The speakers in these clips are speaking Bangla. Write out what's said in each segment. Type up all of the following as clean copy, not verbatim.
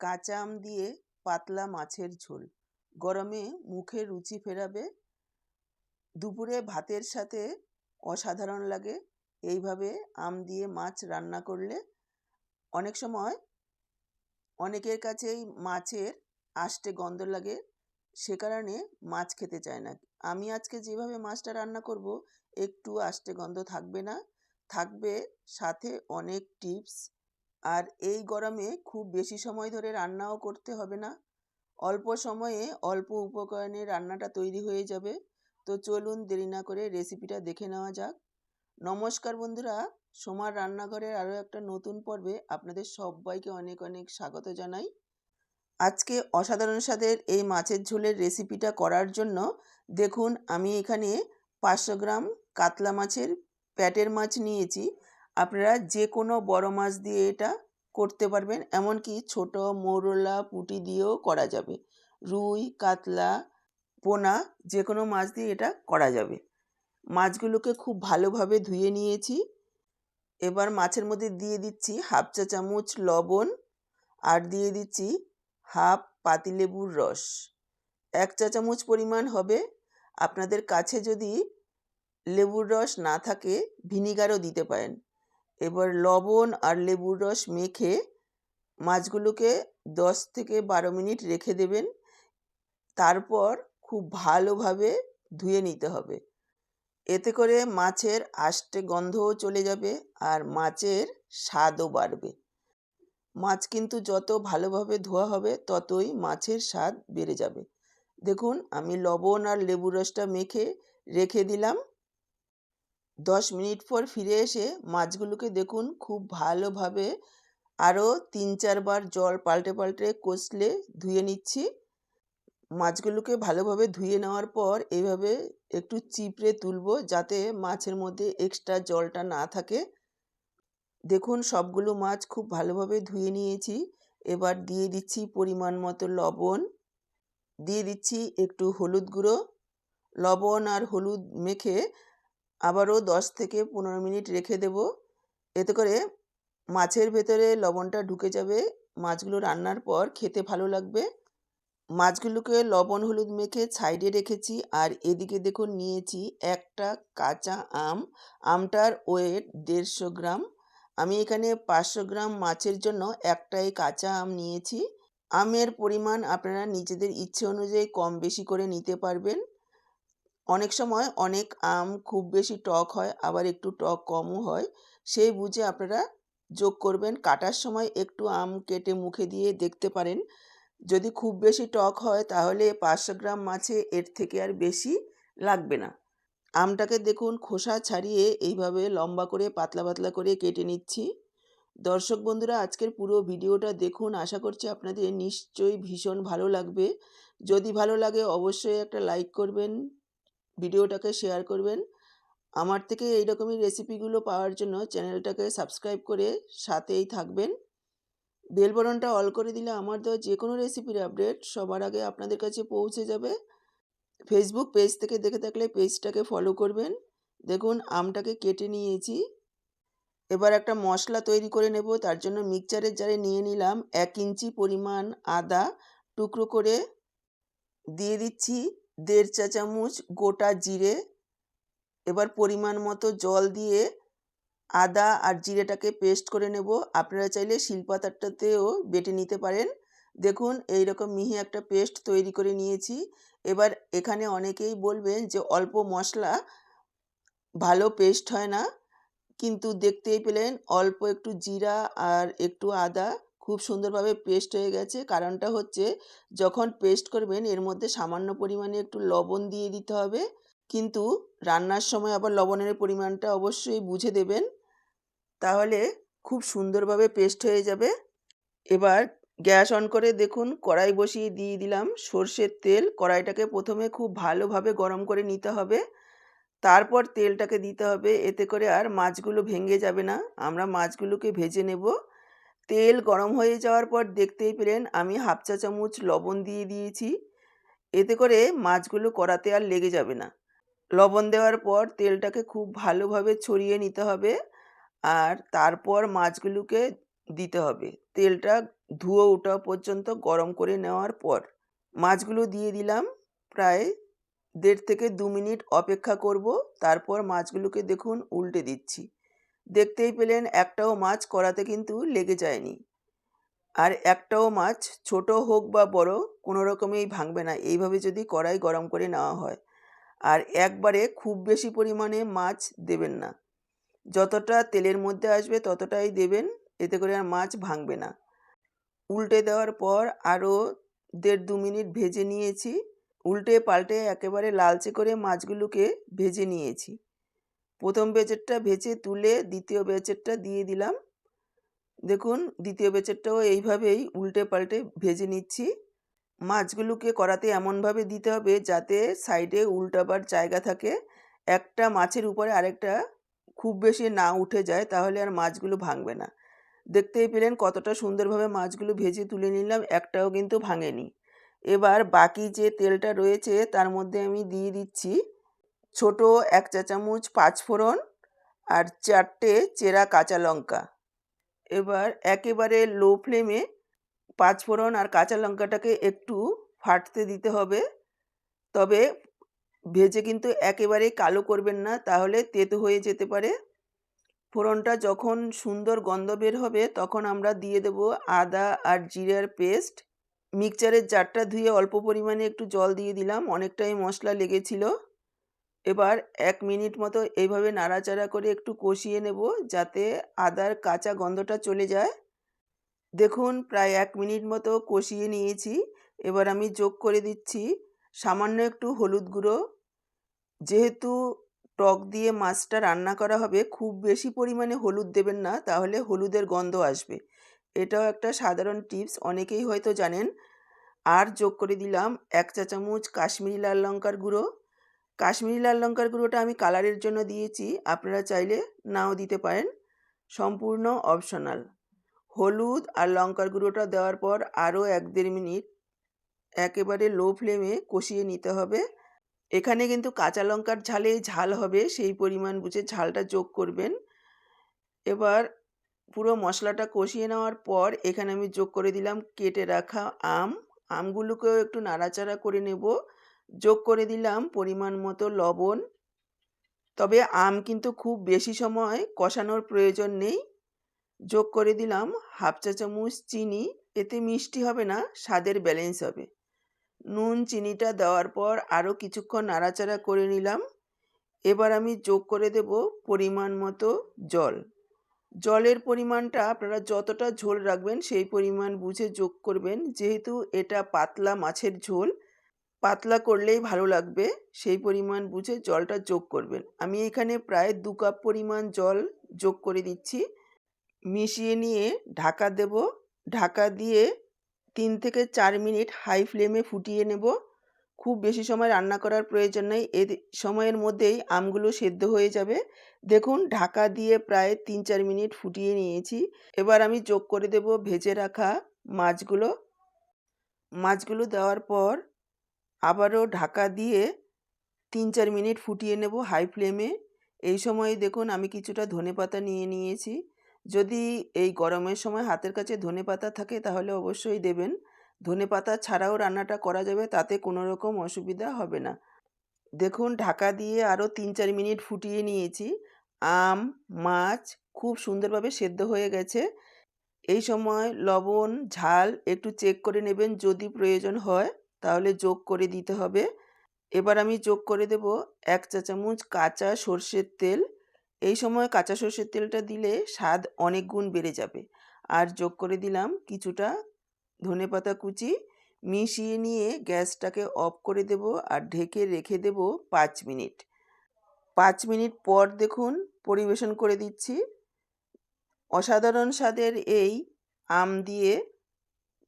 কাঁচা আম দিয়ে পাতলা মাছের ঝোল গরমে মুখে রুচি ফেরাবে। দুপুরে ভাতের সাথে অসাধারণ লাগে। এইভাবে আম দিয়ে মাছ রান্না করলে অনেক সময় অনেকের কাছেই মাছের আষ্টে গন্ধ লাগে, সে কারণে মাছ খেতে চায় না। আমি আজকে যেভাবে মাছটা রান্না করব, একটু আষ্টে গন্ধ থাকবে না, থাকবে সাথে অনেক টিপস। আর এই গরমে খুব বেশি সময় ধরে রান্নাও করতে হবে না, অল্প সময়ে অল্প উপকরণে রান্নাটা তৈরি হয়ে যাবে। তো চলুন দেরি না করে রেসিপিটা দেখে নেওয়া যাক। নমস্কার বন্ধুরা, সোমার রান্নাঘরের আরও একটা নতুন পর্বে আপনাদের সবাইকে অনেক অনেক স্বাগত জানাই। আজকে অসাধারণ স্বাদের এই মাছের ঝোলের রেসিপিটা করার জন্য দেখুন, আমি এখানে 500 গ্রাম কাতলা মাছের প্যাটের মাছ নিয়েছি। আপনারা যে কোনো বড় মাছ দিয়ে এটা করতে পারবেন, এমনকি ছোট মৌরলা পুঁটি দিয়েও করা যাবে। রুই, কাতলা, পোনা যে কোনো মাছ দিয়ে এটা করা যাবে। মাছগুলোকে খুব ভালোভাবে ধুয়ে নিয়েছি। এবার মাছের মধ্যে দিয়ে দিচ্ছি হাফ চা চামচ লবণ, আর দিয়ে দিচ্ছি হাফ পাতিলেবুর রস। 1 চা চামচ পরিমাণ হবে। আপনাদের কাছে যদি লেবুর রস না থাকে ভিনিগারও দিতে পারেন। এবার লবণ আর লেবুর রস মেখে মাছগুলোকে 10 থেকে 12 মিনিট রেখে দেবেন। তারপর খুব ভালোভাবে ধুয়ে নিতে হবে। এতে করে মাছের আষ্টে গন্ধও চলে যাবে আর মাছের স্বাদও বাড়বে। মাছ কিন্তু যত ভালোভাবে ধোয়া হবে ততই মাছের স্বাদ বেড়ে যাবে। দেখুন, আমি লবণ আর লেবুর রসটা মেখে রেখে দিলাম। 10 মিনিট পর ফিরে এসে মাছগুলোকে দেখুন খুব ভালোভাবে আরও 3-4 বার জল পাল্টে পাল্টে কষলে ধুয়ে নিচ্ছি। মাছগুলোকে ভালোভাবে ধুয়ে নেওয়ার পর এইভাবে একটু চিপড়ে তুলবো, যাতে মাছের মধ্যে এক্সট্রা জলটা না থাকে। দেখুন, সবগুলো মাছ খুব ভালোভাবে ধুয়ে নিয়েছি। এবার দিয়ে দিচ্ছি পরিমাণ মতো লবণ, দিয়ে দিচ্ছি একটু হলুদ গুঁড়ো। লবণ আর হলুদ মেখে আবারও 10 থেকে 15 মিনিট রেখে দেব। এতে করে মাছের ভেতরে লবণটা ঢুকে যাবে, মাছগুলো রান্নার পর খেতে ভালো লাগবে। মাছগুলোকে লবণ হলুদ মেখে সাইডে রেখেছি। আর এদিকে দেখুন, নিয়েছি একটা কাঁচা আম। আমটার ওয়েট 150 গ্রাম। আমি এখানে 500 গ্রাম মাছের জন্য একটাই কাঁচা আম নিয়েছি। আমের পরিমাণ আপনারা নিজেদের ইচ্ছে অনুযায়ী কম বেশি করে নিতে পারবেন। অনেক সময় অনেক আম খুব বেশি টক হয়, আবার একটু টক কমও হয়, সেই বুঝে আপনারা যোগ করবেন। কাটার সময় একটু আম কেটে মুখে দিয়ে দেখতে পারেন। যদি খুব বেশি টক হয় তাহলে 500 গ্রাম মাছে এর থেকে আর বেশি লাগবে না। আমটাকে দেখুন খোসা ছাড়িয়ে এইভাবে লম্বা করে পাতলা পাতলা করে কেটে নিচ্ছি। দর্শক বন্ধুরা, আজকের পুরো ভিডিওটা দেখুন, আশা করছি আপনাদের নিশ্চয়ই ভীষণ ভালো লাগবে। যদি ভালো লাগে অবশ্যই একটা লাইক করবেন, ভিডিওটাকে শেয়ার করবেন। আমার থেকে এইরকমই রেসিপিগুলো পাওয়ার জন্য চ্যানেলটাকে সাবস্ক্রাইব করে সাথেই থাকবেন। বেল বাটনটা অল করে দিলে আমার দেওয়া যে কোনো রেসিপির আপডেট সবার আগে আপনাদের কাছে পৌঁছে যাবে। ফেসবুক পেজ থেকে দেখে থাকলে পেজটাকে ফলো করবেন। দেখুন, আমটাকে কেটে নিয়েছি। এবার একটা মশলা তৈরি করে নেব। তার জন্য মিক্সচারের জারে নিয়ে নিলাম 1 ইঞ্চি পরিমাণ আদা টুকরো করে, দিয়ে দিচ্ছি 1.5 চা চামচ গোটা জিরে। এবার পরিমাণ মতো জল দিয়ে আদা আর জিরেটাকে পেস্ট করে নেব। আপনারা চাইলে শিলপাটাতেও বেটে নিতে পারেন। দেখুন, এইরকম মিহি একটা পেস্ট তৈরি করে নিয়েছি। এবার এখানে অনেকেই বলবেন যে অল্প মশলা ভালো পেস্ট হয় না, কিন্তু দেখতেই পেলেন অল্প একটু জিরা আর একটু আদা খুব সুন্দরভাবে পেস্ট হয়ে গেছে। কারণটা হচ্ছে, যখন পেস্ট করবেন এর মধ্যে সামান্য পরিমাণে একটু লবণ দিয়ে দিতে হবে, কিন্তু রান্নার সময় আবার লবণের পরিমাণটা অবশ্যই বুঝে দেবেন, তাহলে খুব সুন্দরভাবে পেস্ট হয়ে যাবে। এবার গ্যাস অন করে দেখুন কড়াই বসিয়ে দিয়ে দিলাম সর্ষের তেল। কড়াইটাকে প্রথমে খুব ভালোভাবে গরম করে নিতে হবে, তারপর তেলটাকে দিতে হবে। এতে করে আর মাছগুলো ভেঙে যাবে না, আমরা মাছগুলোকে ভেজে নেব। তেল গরম হয়ে যাওয়ার পর দেখতেই পেলেন আমি হাফ চা চামচ লবণ দিয়ে দিয়েছি। এতে করে মাছগুলো কড়াতে আর লেগে যাবে না। লবণ দেওয়ার পর তেলটাকে খুব ভালোভাবে ছড়িয়ে নিতে হবে, আর তারপর মাছগুলোকে দিতে হবে। তেলটা ধুয়ো ওঠা পর্যন্ত গরম করে নেওয়ার পর মাছগুলো দিয়ে দিলাম। প্রায় 1.5 থেকে 2 মিনিট অপেক্ষা করব। তারপর মাছগুলোকে দেখুন উল্টে দিচ্ছি। দেখতেই পেলেন একটাও মাছ কড়াতে কিন্তু লেগে যায়নি। আর একটাও মাছ ছোট হোক বা বড় কোনো রকমেই ভাঙবে না এইভাবে যদি কড়াই গরম করে নেওয়া হয়। আর একবারে খুব বেশি পরিমাণে মাছ দেবেন না। যতটা তেলের মধ্যে আসবে ততটাই দেবেন, এতে করে আর মাছ ভাঙবে না। উল্টে দেওয়ার পর আরও 1.5-2 মিনিট ভেজে নিয়েছি। উল্টে পাল্টে একেবারে লালচে করে মাছগুলোকে ভেজে নিয়েছি। প্রথম ব্যাচেরটা ভেজে তুলে দ্বিতীয় ব্যাচেরটা দিয়ে দিলাম। দেখুন দ্বিতীয় ব্যাচেরটাও এইভাবেই উল্টে পাল্টে ভেজে নিচ্ছি। মাছগুলোকে কড়াতে এমনভাবে দিতে হবে যাতে সাইডে উল্টাবার জায়গা থাকে। একটা মাছের উপরে আরেকটা খুব বেশি না উঠে যায়, তাহলে আর মাছগুলো ভাঙবে না। দেখতেই পেলেন কতটা সুন্দরভাবে মাছগুলো ভেজে তুলে নিলাম, একটাও কিন্তু ভাঙেনি। এবার বাকি যে তেলটা রয়েছে তার মধ্যে আমি দিয়ে দিচ্ছি ছোট 1 চা চামচ পাঁচফোড়ন আর 4টে চেরা কাঁচা লঙ্কা। এবার একেবারে লো ফ্লেমে পাঁচফোড়ন আর কাঁচা লঙ্কাটাকে একটু ফাটতে দিতে হবে। তবে ভেজে কিন্তু একেবারেই কালো করবেন না, তাহলে তেতো হয়ে যেতে পারে। ফোড়নটা যখন সুন্দর গন্ধ বের হবে তখন আমরা দিয়ে দেব আদা আর জিরার পেস্ট। মিক্সচারের জারটা ধুয়ে অল্প পরিমাণে একটু জল দিয়ে দিলাম, অনেকটাই মশলা লেগেছিল। এবার 1 মিনিট মতো এইভাবে নাড়াচাড়া করে একটু কষিয়ে নেব যাতে আদার কাঁচা গন্ধটা চলে যায়। দেখুন প্রায় 1 মিনিট মতো কষিয়ে নিয়েছি। এবার আমি যোগ করে দিচ্ছি সামান্য একটু হলুদ গুঁড়ো। যেহেতু টক দিয়ে মাছটা রান্না করা হবে, খুব বেশি পরিমাণে হলুদ দেবেন না, তাহলে হলুদের গন্ধ আসবে। এটাও একটা সাধারণ টিপস, অনেকেই হয়তো জানেন। আর যোগ করে দিলাম 1 চা চামচ কাশ্মীরি লাল লঙ্কার গুঁড়ো। কাশ্মীরি লাল লঙ্কার গুঁড়োটা আমি কালারের জন্য দিয়েছি, আপনারা চাইলে নাও দিতে পারেন, সম্পূর্ণ অপশনাল। হলুদ আর লঙ্কার গুঁড়োটা দেওয়ার পর আরও 1-1.5 মিনিট একেবারে লো ফ্লেমে কষিয়ে নিতে হবে। এখানে কিন্তু কাঁচা লঙ্কার ঝালেই ঝাল হবে, সেই পরিমাণ বুঝে ঝালটা যোগ করবেন। এবার পুরো মশলাটা কষিয়ে নেওয়ার পর এখানে আমি যোগ করে দিলাম কেটে রাখা আম। আমগুলোকেও একটু নাড়াচাড়া করে নেব। যোগ করে দিলাম পরিমাণ মতো লবণ। তবে আম কিন্তু খুব বেশি সময় কষানোর প্রয়োজন নেই। যোগ করে দিলাম 1/2 চা চামচ চিনি। এতে মিষ্টি হবে না, স্বাদের ব্যালেন্স হবে। নুন চিনিটা দেওয়ার পর আরও কিছুক্ষণ নাড়াচাড়া করে নিলাম। এবার আমি যোগ করে দেব পরিমাণ মতো জল। জলের পরিমাণটা আপনারা যতটা ঝোল রাখবেন সেই পরিমাণ বুঝে যোগ করবেন। যেহেতু এটা পাতলা মাছের ঝোল, পাতলা করলেই ভালো লাগবে, সেই পরিমাণ বুঝে জলটা যোগ করবেন। আমি এখানে প্রায় 2 কাপ পরিমাণ জল যোগ করে দিচ্ছি। মিশিয়ে নিয়ে ঢাকা দেব। ঢাকা দিয়ে 3 থেকে 4 মিনিট হাই ফ্লেমে ফুটিয়ে নেব। খুব বেশি সময় রান্না করার প্রয়োজন নেই, এই সময়ের মধ্যেই আমগুলো সেদ্ধ হয়ে যাবে। দেখুন ঢাকা দিয়ে প্রায় 3-4 মিনিট ফুটিয়ে নিয়েছি। এবার আমি যোগ করে দেব ভেজে রাখা মাছগুলো। মাছগুলো দেওয়ার পর আবারও ঢাকা দিয়ে 3-4 মিনিট ফুটিয়ে নেব হাই ফ্লেমে। এই সময় দেখুন আমি কিছুটা ধনেপাতা নিয়ে নিয়েছি। যদি এই গরমের সময় হাতের কাছে ধনেপাতা থাকে তাহলে অবশ্যই দেবেন। ধনেপাতা ছাড়াও রান্নাটা করা যাবে, তাতে কোনো রকম অসুবিধা হবে না। দেখুন ঢাকা দিয়ে আরও 3-4 মিনিট ফুটিয়ে নিয়েছি। আম, মাছ খুব সুন্দরভাবে সেদ্ধ হয়ে গেছে। এই সময় লবণ, ঝাল একটু চেক করে নেবেন, যদি প্রয়োজন হয় তাহলে যোগ করে দিতে হবে। এবার আমি যোগ করে দেব 1 চা চামচ কাঁচা সর্ষের তেল। এই সময় কাঁচা সর্ষের তেলটা দিলে স্বাদ অনেক গুণ বেড়ে যাবে। আর যোগ করে দিলাম কিছুটা ধনেপাতা কুচি। মিশিয়ে নিয়ে গ্যাসটাকে অফ করে দেব আর ঢেকে রেখে দেব 5 মিনিট। 5 মিনিট পর দেখুন পরিবেশন করে দিচ্ছি। অসাধারণ স্বাদের এই আম দিয়ে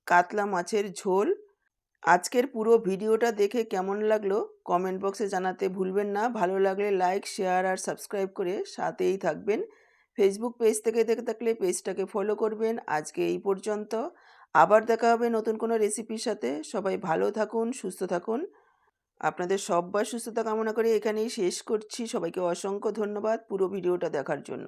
কাতলা মাছের ঝোল। আজকের পুরো ভিডিওটা দেখে কেমন লাগলো কমেন্ট বক্সে জানাতে ভুলবেন না। ভালো লাগলে লাইক, শেয়ার আর সাবস্ক্রাইব করে সাথেই থাকবেন। ফেসবুক পেজ থেকে দেখে থাকলে পেজটাকে ফলো করবেন। আজকে এই পর্যন্ত। আবার দেখা হবে নতুন কোনো রেসিপির সাথে। সবাই ভালো থাকুন, সুস্থ থাকুন। আপনাদের সব্বার সুস্থতা কামনা করে এখানেই শেষ করছি। সবাইকে অসংখ্য ধন্যবাদ পুরো ভিডিওটা দেখার জন্য।